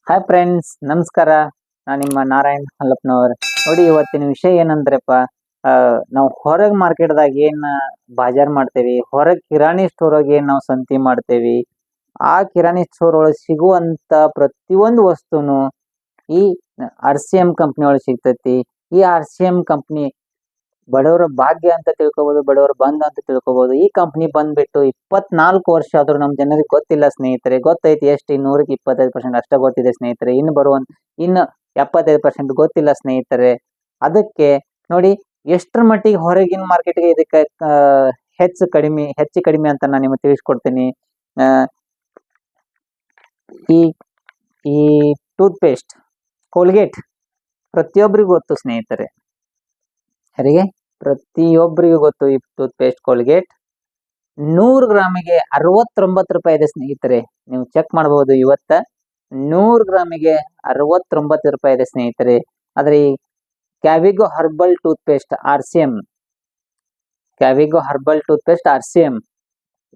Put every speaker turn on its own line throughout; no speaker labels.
Hi friends, ನಮಸ್ಕಾರ. ನಾನು ನಿಮ್ಮ ನಾರಾಯಣ್ ಹಲ್ಲಪ್ಪನವ್ರ. ನೋಡಿ, ಇವತ್ತಿನ ವಿಷಯ ಏನಂದ್ರಪ್ಪ, ನಾವು ಹೊರಗೆ ಮಾರ್ಕೆಟ್ದಾಗ ಏನ್ ಬಾಜಾರ್ ಮಾಡ್ತೇವಿ, ಹೊರಗೆ ಕಿರಾಣಿ ಸ್ಟೋರ್ ಒಳಗೆ ಏನ್ ನಾವು ಸಂತಿ ಮಾಡ್ತೇವಿ, ಆ ಕಿರಾಣಿ ಸ್ಟೋರ್ ಒಳಗೆ ಸಿಗುವಂತ ಪ್ರತಿಯೊಂದು ವಸ್ತುನು ಈ RCM ಕಂಪ್ನಿ ಒಳಗೆ ಸಿಗ್ತೈತಿ. ಈ RCM ಕಂಪ್ನಿ ಬಡವರ ಭಾಗ್ಯ ಅಂತ ತಿಳ್ಕೊಬಹುದು, ಬಡವರ ಬಂಧ ಅಂತ ತಿಳ್ಕೊಬಹುದು. ಈ ಕಂಪ್ನಿ ಬಂದ್ಬಿಟ್ಟು 24 ವರ್ಷ ಆದ್ರೂ ನಮ್ ಜನರಿಗೆ ಗೊತ್ತಿಲ್ಲ ಸ್ನೇಹಿತರೆ. ಗೊತ್ತೈತಿ ಎಷ್ಟು? 100ಕ್ಕೆ 25% ಅಷ್ಟೇ ಗೊತ್ತಿದೆ ಸ್ನೇಹಿತರೆ. ಇನ್ನು 75% ಗೊತ್ತಿಲ್ಲ ಸ್ನೇಹಿತರೆ. ಅದಕ್ಕೆ ನೋಡಿ, ಎಷ್ಟರ ಮಟ್ಟಿಗೆ ಹೊರಗಿನ ಮಾರ್ಕೆಟ್ಗೆ ಇದಕ್ಕೆ ಹೆಚ್ಚು ಕಡಿಮೆ ಅಂತ ನಾನು ನಿಮಗೆ ತಿಳಿಸ್ಕೊಡ್ತೀನಿ. ಈ ಈ ಟೂತ್ ಪೇಸ್ಟ್ ಕೋಲ್ಗೇಟ್ ಪ್ರತಿಯೊಬ್ಬರಿಗೂ ಗೊತ್ತು ಸ್ನೇಹಿತರೆ. ಯಾರಿಗೆ? ಪ್ರತಿಯೊಬ್ಬರಿಗೂ ಗೊತ್ತು. ಈ ಟೂತ್ ಪೇಸ್ಟ್ ಕೋಲ್ಗೇಟ್ 100 ಗ್ರಾಮಿಗೆ 69 ರೂಪಾಯಿ ಇದೆ ಸ್ನೇಹಿತರೆ. ನೀವು ಚೆಕ್ ಮಾಡಬಹುದು. ಇವತ್ತ 100 ಗ್ರಾಮಿಗೆ 69 ರೂಪಾಯಿ ಇದೆ ಸ್ನೇಹಿತರೆ. ಆದ್ರೆ ಈ Cavigo herbal toothpaste RCM, Cavigo herbal toothpaste RCM,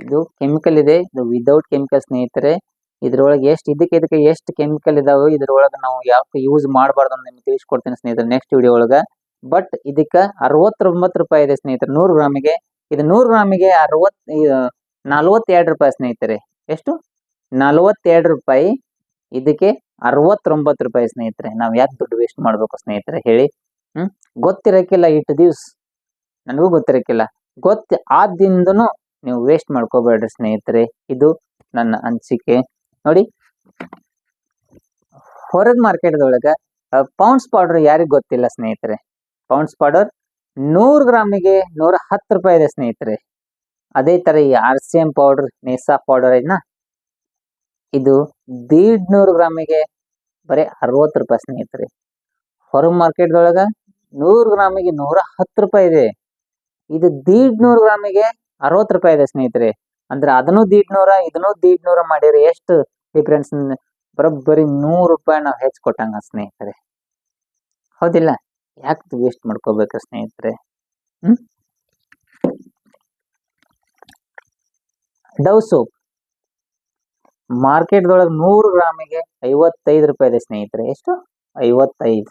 ಇದು ಕೆಮಿಕಲ್ ಇದೆ. ಇದು ವಿದೌಟ್ ಕೆಮಿಕಲ್ ಸ್ನೇಹಿತರೆ. ಇದ್ರೊಳಗೆ ಇದಕ್ಕೆ ಎಷ್ಟು ಕೆಮಿಕಲ್ ಇದಾವೆ, ಇದ್ರೊಳಗೆ ನಾವು ಯಾಕೆ ಯೂಸ್ ಮಾಡಬಾರ್ದು ಅಂತ ನಿಮ್ಗೆ ತಿಳಿಸ್ಕೊಡ್ತೀನಿ ಸ್ನೇಹಿತರೆ ನೆಕ್ಸ್ಟ್ ವಿಡಿಯೋ ಒಳಗ. ಬಟ್ ಇದಕ್ಕ 69 ರೂಪಾಯಿ ಇದೆ ಸ್ನೇಹಿತರೆ 100 ಗ್ರಾಮಿಗೆ. ಇದು 100 ಗ್ರಾಮಿಗೆ 42 ರೂಪಾಯಿ ಸ್ನೇಹಿತರೆ. ಎಷ್ಟು? 42 ರೂಪಾಯಿ. ಇದಕ್ಕೆ 69 ರೂಪಾಯಿ ಸ್ನೇಹಿತರೆ. ನಾವ್ ಯಾಕೆ ದುಡ್ಡು ವೇಸ್ಟ್ ಮಾಡ್ಬೇಕು ಸ್ನೇಹಿತರೆ ಹೇಳಿ? ಗೊತ್ತಿರಕ್ಕಿಲ್ಲ ಇಟ್ಟು ದಿವ್ಸ, ನನಗೂ ಗೊತ್ತಿರಕ್ಕಿಲ್ಲ. ಆದಿಂದನು ನೀವು ವೇಸ್ಟ್ ಮಾಡ್ಕೋಬೇಡ್ರಿ ಸ್ನೇಹಿತರೆ. ಇದು ನನ್ನ ಅನಿಸಿಕೆ. ನೋಡಿ, ಹೊರಗ್ ಮಾರ್ಕೆಟ್ದೊಳಗ ಪೌಂಡ್ಸ್ ಪೌಡರ್ ಯಾರಿಗ್ ಗೊತ್ತಿಲ್ಲ ಸ್ನೇಹಿತರೆ. ಪೌಂಡ್ಸ್ ಪೌಡರ್ 100 ಗ್ರಾಮಿಗೆ 110 ರೂಪಾಯಿ ಇದೆ ಸ್ನೇಹಿತರೆ. ಅದೇ ತರ ಈ RCM ಪೌಡರ್, ನೇಸಾ ಪೌಡರ್ ಐತ್ನಾ, ಇದು 150 ಗ್ರಾಮಿಗೆ ಬರೀ 60 ರೂಪಾಯಿ ಸ್ನೇಹಿತರೆ. ಹೊರಗ್ ಮಾರ್ಕೆಟ್ದೊಳಗ 100 ಗ್ರಾಮಿಗೆ 110 ರೂಪಾಯಿ ಇದೆ. ಇದು 150 ಗ್ರಾಮಿಗೆ 60 ರೂಪಾಯಿ ಇದೆ ಸ್ನೇಹಿತರೆ. ಅಂದ್ರೆ ಅದನ್ನು 150, ಇದನ್ನು 150 ಮಾಡಿದ್ರೆ ಎಷ್ಟು ಡಿಫ್ರೆನ್ಸ್? ಬರೋಬ್ಬರಿ 100 ರೂಪಾಯಿ ನಾವು ಹೆಚ್ಚು ಕೊಟ್ಟಂಗ ಸ್ನೇಹಿತರೆ. ಹೌದಿಲ್ಲ? ಯಾಕೆ ವೇಸ್ಟ್ ಮಾಡ್ಕೋಬೇಕ ಸ್ನೇಹಿತರೆ? ಡವ್ ಸೋಪ್ ಮಾರ್ಕೆಟ್ದೊಳಗೆ 100 ಗ್ರಾಮಿಗೆ 55 ರೂಪಾಯಿ ಇದೆ ಸ್ನೇಹಿತರೆ. ಎಷ್ಟು? 55.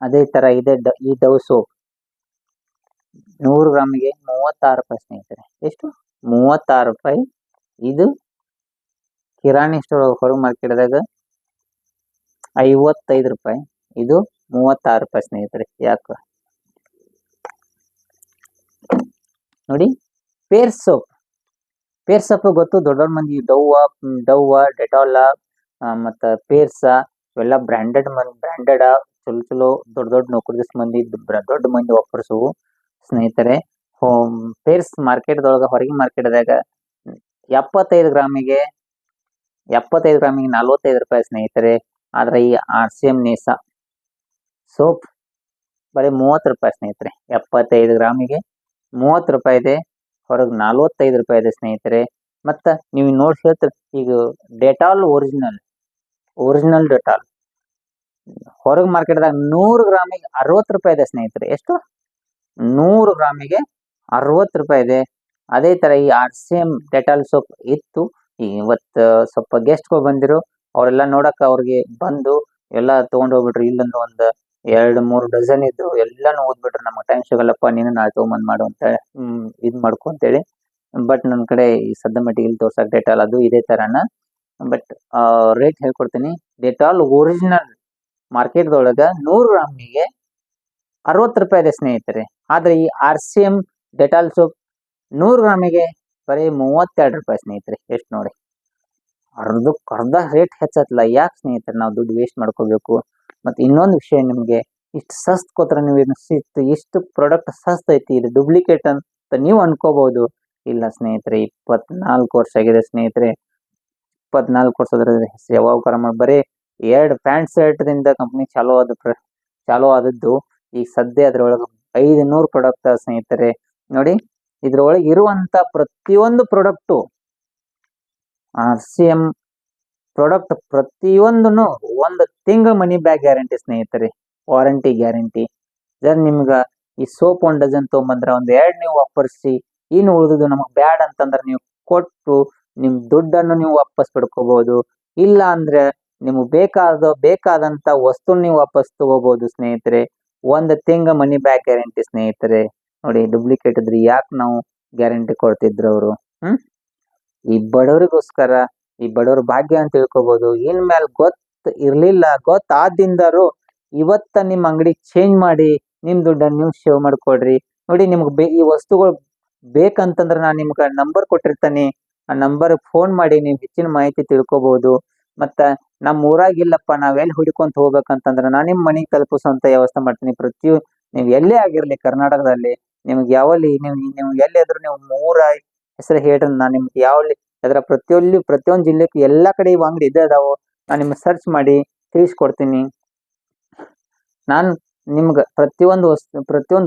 ಅದೇ ತರ ಇದೆ ಈ ಡವ್ ಸೋಪ್ 100 ಗ್ರಾಮಿಗೆ 36 ರೂಪಾಯಿ ಸ್ನೇಹಿತರೆ. ಎಷ್ಟು? 36 ರೂಪಾಯಿ. ಇದು ಕಿರಾಣಿ ಸ್ಟೋರ್ ಹೊರಗೆ ಮಾರ್ಕೆಟ್ದಾಗ 55 ರೂಪಾಯಿ. ಇದು 36 ರೂಪಾಯಿ ಸ್ನೇಹಿತರೆ. ಯಾಕ ನೋಡಿ, ಪೇರ್ ಸೋಪ್ ಗೊತ್ತು, ದೊಡ್ಡ ಮಂದಿ ಡವ್ ಡೆಟಾಲ್ ಮತ್ತ ಪೇರ್ಸ ಇವೆಲ್ಲ ಬ್ರಾಂಡೆಡ್ ಚಲೋ ದೊಡ್ಡ ನೌಕರಿಸ್ ಮಂದಿ, ದೊಡ್ಡ ಮಂದಿ ವಾಪರ್ಸವು ಸ್ನೇಹಿತರೆ. ಪೇರ್ಸ್ ಮಾರ್ಕೆಟ್ದೊಳಗ ಹೊರಗಿನ ಮಾರ್ಕೆಟ್ದಾಗ 75 ಗ್ರಾಮಿಗೆ 45 ರೂಪಾಯಿ ಸ್ನೇಹಿತರೆ. ಆದ್ರೆ ಈ RCM ನೇಸಾ ಸೋಪ್ ಬರೀ 30 ರೂಪಾಯಿ ಸ್ನೇಹಿತರೆ. 75 ಗ್ರಾಮಿಗೆ 30 ರೂಪಾಯಿ ಇದೆ. ಹೊರಗೆ 45 ರೂಪಾಯಿ ಇದೆ ಸ್ನೇಹಿತರೆ. ಮತ್ತ ನೀವು ನೋಡಿ ಹೇಳ್ತೀರಿ, ಈಗ ಡೆಟಾಲ್ ಒರಿಜಿನಲ್ ಡೆಟಾಲ್ ಹೊರಗೆ ಮಾರ್ಕೆಟ್ದಾಗ 100 ಗ್ರಾಮಿಗೆ 60 ರೂಪಾಯಿ ಇದೆ ಸ್ನೇಹಿತರೆ. ಎಷ್ಟು? 100 ಗ್ರಾಮಿಗೆ 60 ರೂಪಾಯಿ ಇದೆ. ಅದೇ ತರ ಈ RCM ಡೆಟಾಲ್ ಸೋಪ್ ಇತ್ತು. ಇವತ್ತು ಸ್ವಲ್ಪ ಗೆಸ್ಟ್ಗಳು ಬಂದಿರು, ಅವರೆಲ್ಲ ನೋಡಕ್ ಅವ್ರಿಗೆ ಬಂದು ಎಲ್ಲ ತಗೊಂಡ್ ಹೋಗ್ಬಿಟ್ರು. ಇಲ್ಲಂದ್ರೆ ಒಂದು 2-3 ಡಜನ್ ಇದ್ದು ಎಲ್ಲಾನು ಓದ್ಬಿಟ್ರು. ನಮ್ಗೆ ಟೈಮ್ ಸಿಗಲ್ಲಪ್ಪ, ನೀನು ನಾಳೆ ತಗೊಂಬಂದ್ ಮಾಡು ಅಂತ ಇದ್ ಮಾಡ್ಕೊ ಅಂತೇಳಿ. ಬಟ್ ನನ್ನ ಕಡೆ ಈ ಸದ್ದ ಮಟ್ಟಿಗೆ ಇಲ್ಲಿ ತೋರ್ಸಕ್ ಡೆಟಾಲ್ ಅದು ಇದೇ ತರನ. ಬಟ್ ರೇಟ್ ಹೇಳ್ಕೊಡ್ತೀನಿ. ಡೆಟಾಲ್ ಒರಿಜಿನಲ್ ಮಾರ್ಕೆಟ್ದೊಳಗ 100 ಗ್ರಾಮಿಗೆ 60 ರೂಪಾಯಿ ಇದೆ ಸ್ನೇಹಿತರೆ. ಆದ್ರೆ ಈ RCM ಡೆಟಾಲ್ ಸೋಪ್ 100 ಗ್ರಾಮಿಗೆ ಬರೀ 32 ರೂಪಾಯಿ ಸ್ನೇಹಿತರೆ. ಎಷ್ಟು ನೋಡಿ, ಅರ್ಧ ರೇಟ್ ಹೆಚ್ಚತ್ತಲ್ಲ. ಯಾಕೆ ಸ್ನೇಹಿತರೆ ನಾವು ದುಡ್ಡು ವೇಸ್ಟ್ ಮಾಡ್ಕೋಬೇಕು? ಮತ್ತೆ ಇನ್ನೊಂದು ವಿಷಯ, ನಿಮ್ಗೆ ಇಷ್ಟು ಸಸ್ತ್ ಕೊತ್ರ ನೀವು ಇಷ್ಟು ಪ್ರಾಡಕ್ಟ್ ಸಸ್ತ್ ಐತಿ, ಇದು ಡೂಪ್ಲಿಕೇಟ್ ಅಂತ ನೀವು ಅನ್ಕೋಬಹುದು. ಇಲ್ಲ ಸ್ನೇಹಿತರೆ, 24 ವರ್ಷ ಆಗಿದೆ ಸ್ನೇಹಿತರೆ. 24 ವರ್ಷದ ಯಾವಾಗ ಬರೀ 2 ಪ್ಯಾಂಟ್ ಶರ್ಟ್ ದಿಂದ ಕಂಪ್ನಿ ಚಾಲೂ ಆದದ್ದು. ಈಗ ಸದ್ಯ ಅದ್ರೊಳಗೆ 500 ಪ್ರಾಡಕ್ಟ್ ಸ್ನೇಹಿತರೆ. ನೋಡಿ, ಇದ್ರೊಳಗೆ ಇರುವಂತ ಪ್ರತಿಯೊಂದು ಪ್ರಾಡಕ್ಟು RCM ಪ್ರಾಡಕ್ಟ್ ಪ್ರತಿಯೊಂದನ್ನು 1 ತಿಂಗಳ ಮನಿ ಬ್ಯಾಕ್ ಗ್ಯಾರಂಟಿ ಸ್ನೇಹಿತರೆ. Warranty guarantee. ನಿಮ್ಗ ಈ ಸೋಪ್ 1 ಡಜನ್ ತಗೊಂಬಂದ್ರ 2 ನೀವು ವಾಪರ್ಸಿ, ಇನ್ನು ಉಳಿದುದು ನಮಗ್ ಬ್ಯಾಡ್ ಅಂತಂದ್ರೆ ನೀವು ಕೊಟ್ಟು ನಿಮ್ ದುಡ್ಡನ್ನು ನೀವು ವಾಪಸ್ ಪಡ್ಕೋಬಹುದು. ಇಲ್ಲ ಅಂದ್ರೆ ನಿಮ್ಗೆ ಬೇಕಾದಂತ ವಸ್ತು ನೀವು ವಾಪಸ್ ತಗೋಬಹುದು ಸ್ನೇಹಿತರೆ. 1 ತಿಂಗ ಮನಿ ಬ್ಯಾಕ್ ಗ್ಯಾರಂಟಿ ಸ್ನೇಹಿತರೆ. ನೋಡಿ ಡೂಪ್ಲಿಕೇಟ್ ಇದ್ರೆ ಯಾಕೆ ನಾವು ಗ್ಯಾರಂಟಿ ಕೊಡ್ತಿದ್ರು ಅವರು. ಈ ಬಡವರಿಗೋಸ್ಕರ, ಈ ಬಡವರ ಭಾಗ್ಯ ಅಂತ ತಿಳ್ಕೊಬಹುದು. ಇನ್ಮೇಲೆ ಇರ್ಲಿಲ್ಲ, ಗೊತ್ತಾದಿಂದಾರು ಇವತ್ತ ನಿಮ್ ಅಂಗಡಿ ಚೇಂಜ್ ಮಾಡಿ ನಿಮ್ ದುಡ್ಡನ್ನ ನೀವು ಸೇವ್ ಮಾಡ್ಕೊಡ್ರಿ. ನೋಡಿ ನಿಮ್ಗೆ ಈ ವಸ್ತುಗಳು ಬೇಕಂತಂದ್ರ ನಾನ್ ನಿಮ್ಗ ನಂಬರ್ ಕೊಟ್ಟಿರ್ತಾನೆ, ಆ ನಂಬರ್ ಫೋನ್ ಮಾಡಿ ನೀವು ಹೆಚ್ಚಿನ ಮಾಹಿತಿ ತಿಳ್ಕೊಬಹುದು. ಮತ್ತ ನಮ್ಮ ಊರಾಗಿಲ್ಲಪ್ಪ, ನಾವ್ ಎಲ್ಲಿ ಹುಡ್ಕೊಂತ ಹೋಗ್ಬೇಕಂತಂದ್ರ ನಾನ್ ನಿಮ್ ಮನೆಗೆ ತಲುಪಿಸುವಂತ ವ್ಯವಸ್ಥೆ ಮಾಡ್ತೀನಿ. ನೀವ್ ಎಲ್ಲೇ ಆಗಿರ್ಲಿ ಕರ್ನಾಟಕದಲ್ಲಿ, ನಿಮ್ಗೆ ಯಾವಲ್ಲಿ ನೀವು ಎಲ್ಲಿದ್ರು ನೀವು ಊರ ಹೆಸರು ಹೇಳ್ರಿ, ನಾನ್ ನಿಮ್ಗೆ ಯಾವಲ್ಲಿ ಅದ್ರ ಪ್ರತಿಯೊಂದು ಜಿಲ್ಲೆಗೆ ಎಲ್ಲಾ ಕಡೆ ಇವ್ ಅಂಗಡಿ ಇದ್ದೇ ಅದಾವು. ನಾನ್ ನಿಮ್ಗೆ ಸರ್ಚ್ ಮಾಡಿ ತಿಳಿಸ್ಕೊಡ್ತೀನಿ. ನಾನ್ ನಿಮ್ಗ ಪ್ರತಿಯೊಂದು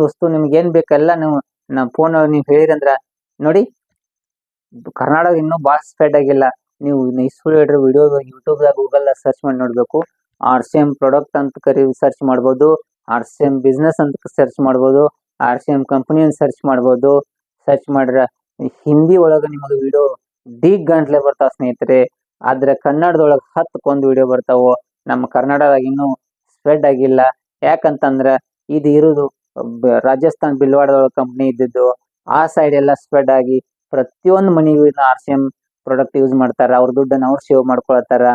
ವಸ್ತು ನಿಮ್ಗೆ ಏನ್ ಬೇಕೆಲ್ಲ ನೀವು ನಮ್ಮ ಫೋನ್ ನೀವು ಹೇಳಿರಂದ್ರ ನೋಡಿ. ಕರ್ನಾಟಕ ಇನ್ನೂ ಬಾಳ ಸ್ಪ್ರೆಡ್ ಆಗಿಲ್ಲ. ನೀವು ಸುಳ್ಳು ಹೇಳ್ರಿ ವಿಡಿಯೋ ಯೂಟ್ಯೂಬ್ದಾಗ ಗೂಗಲ್ ಸರ್ಚ್ ಮಾಡಿ ನೋಡ್ಬೇಕು. RCM ಪ್ರಾಡಕ್ಟ್ ಅಂತ ಸರ್ಚ್ ಮಾಡ್ಬೋದು, RCM ಬಿಸ್ನೆಸ್ ಅಂತ ಸರ್ಚ್ ಮಾಡ್ಬೋದು, RCM ಕಂಪನಿ ಅಂತ ಸರ್ಚ್ ಮಾಡ್ಬೋದು. ಸರ್ಚ್ ಮಾಡ್ರ ಹಿಂದಿ ಒಳಗ ನಿಮಗೆ ವಿಡಿಯೋ ಗಂಟ್ಲೆ ಬರ್ತಾವ ಸ್ನೇಹಿತರೆ. ಆದ್ರೆ ಕನ್ನಡದೊಳಗ 10ಕೊಂದು ವಿಡಿಯೋ ಬರ್ತಾವು. ನಮ್ಮ ಕರ್ನಾಟಕದಾಗ ಇನ್ನೂ ಸ್ಪ್ರೆಡ್ ಆಗಿಲ್ಲ. ಯಾಕಂತಂದ್ರ ಇದು ಇರುದು ರಾಜಸ್ಥಾನ್ ಬಿಲ್ವಾಡದೊಳಗ ಕಂಪನಿ ಇದ್ದಿದ್ದು. ಆ ಸೈಡ್ ಎಲ್ಲ ಸ್ಪ್ರೆಡ್ ಆಗಿ ಪ್ರತಿಯೊಂದು ಮನಿಗೂ RCM ಪ್ರಾಡಕ್ಟ್ ಯೂಸ್ ಮಾಡ್ತಾರ. ಅವ್ರ ದುಡ್ಡನ್ನ ಅವ್ರು ಸೇವ್ ಮಾಡ್ಕೊಳತಾರ.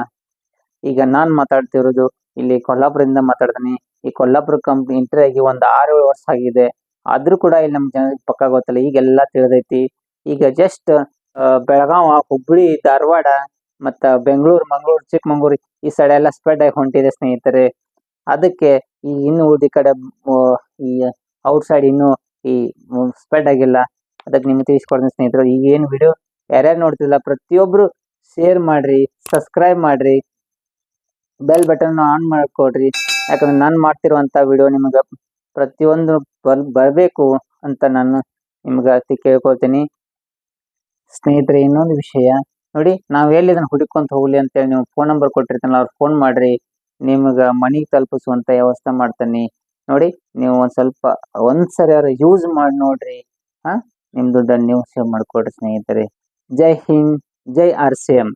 ಈಗ ನಾನ್ ಮಾತಾಡ್ತಿರೋದು ಇಲ್ಲಿ ಕೊಲ್ಲಾಪುರದಿಂದ ಮಾತಾಡ್ತೀನಿ. ಈ ಕೊಲ್ಲಾಪುರ ಕಂಪ್ನಿ ಎಂಟ್ರಿ ಆಗಿ ಒಂದು 6-7 ವರ್ಷ ಆಗಿದೆ. ಆದ್ರೂ ಕೂಡ ಇಲ್ಲಿ ನಮ್ ಜನರಿಗೆ ಪಕ್ಕಾ ಗೊತ್ತಿಲ್ಲ. ಈಗೆಲ್ಲಾ ತಿಳಿದೈತಿ. ಈಗ ಜಸ್ಟ್ ಬೆಳಗಾವ, ಹುಬ್ಬಳ್ಳಿ, ಧಾರವಾಡ ಮತ್ತ ಬೆಂಗಳೂರು, ಮಂಗಳೂರು, ಚಿಕ್ಕಮಂಗಳೂರು ಈ ಸೈಡ್ ಎಲ್ಲ ಸ್ಪ್ರೆಡ್ ಆಗಿ ಹೊಂಟಿದೆ ಸ್ನೇಹಿತರೆ. ಅದಕ್ಕೆ ಈ ಇನ್ನು ಉಳಿದ ಕಡೆ ಈ ಔಟ್ ಸೈಡ್ ಇನ್ನು ಈ ಸ್ಪ್ರೆಡ್ ಆಗಿಲ್ಲ. ಅದಕ್ಕೆ ನಿಮ್ಗೆ ತಿಳಿಸ್ಕೊಡ್ತೀನಿ ಸ್ನೇಹಿತರೆ. ಈಗ ಏನು ವಿಡಿಯೋ ಯಾರ್ಯಾರು ನೋಡ್ತಿಲ್ಲ ಪ್ರತಿಯೊಬ್ರು ಶೇರ್ ಮಾಡ್ರಿ, ಸಬ್ಸ್ಕ್ರೈಬ್ ಮಾಡ್ರಿ, ಬೆಲ್ ಬಟನ್ ಆನ್ ಮಾಡ್ಕೊಡ್ರಿ. ಯಾಕಂದ್ರೆ ನಾನು ಮಾಡ್ತಿರುವಂತ ವಿಡಿಯೋ ನಿಮ್ಗೆ ಪ್ರತಿಯೊಂದು ಬರಬೇಕು ಅಂತ ನಾನು ನಿಮ್ಗೆ ಕೇಳ್ಕೊಳ್ತೀನಿ ಸ್ನೇಹಿತರೆ. ಇನ್ನೊಂದು ವಿಷಯ ನೋಡಿ, ನಾವ್ ಎಲ್ಲಿ ಇದನ್ನ ಹುಡುಕೊಂತ ಹೋಗ್ಲಿ ಅಂತೇಳಿ ನೀವು ಫೋನ್ ನಂಬರ್ ಕೊಟ್ಟಿರ್ತಾನಲ್ಲ, ಅವ್ರ ಫೋನ್ ಮಾಡ್ರಿ, ನಿಮ್ಗ ಮನಿಗೆ ತಲುಪಿಸುವಂತ ವ್ಯವಸ್ಥೆ ಮಾಡ್ತೀನಿ. ನೋಡಿ ನೀವು ಒಂದ್ಸರಿ ಅವ್ರ ಯೂಸ್ ಮಾಡಿ ನೋಡ್ರಿ. ನಿಮ್ ದುಡ್ಡನ್ನು ನೀವು ಸೇವ್ ಮಾಡ್ಕೊಡ್ರಿ ಸ್ನೇಹಿತರೆ. ಜೈ ಹಿಂದ್, ಜೈ RCM.